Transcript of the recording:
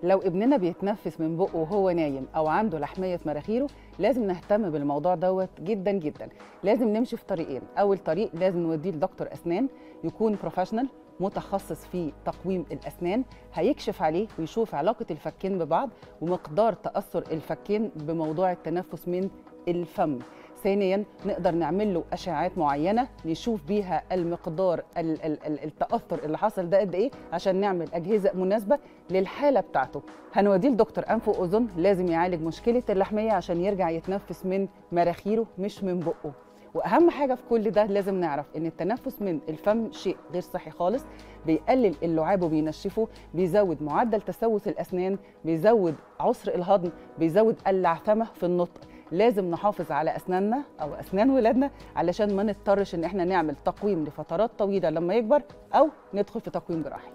لو ابننا بيتنفس من بقه وهو نايم او عنده لحميه في مناخيره، لازم نهتم بالموضوع دوت جدا جدا. لازم نمشي في طريقين. اول طريق لازم نوديه لدكتور اسنان يكون بروفيشنال متخصص في تقويم الاسنان، هيكشف عليه ويشوف علاقه الفكين ببعض ومقدار تاثر الفكين بموضوع التنفس من الفم. ثانيا نقدر نعمل له اشعاعات معينه نشوف بيها المقدار التاثر اللي حصل ده قد ايه، عشان نعمل اجهزه مناسبه للحاله بتاعته. هنوديه لدكتور انف واذن لازم يعالج مشكله اللحميه عشان يرجع يتنفس من مراخيره مش من بقه. واهم حاجه في كل ده لازم نعرف ان التنفس من الفم شيء غير صحي خالص، بيقلل اللعاب وبينشفه، بيزود معدل تسوس الاسنان، بيزود عسر الهضم، بيزود اللعثمه في النطق. لازم نحافظ على اسناننا او اسنان ولادنا علشان ما نضطرش ان احنا نعمل تقويم لفترات طويله لما يكبر او ندخل في تقويم جراحي.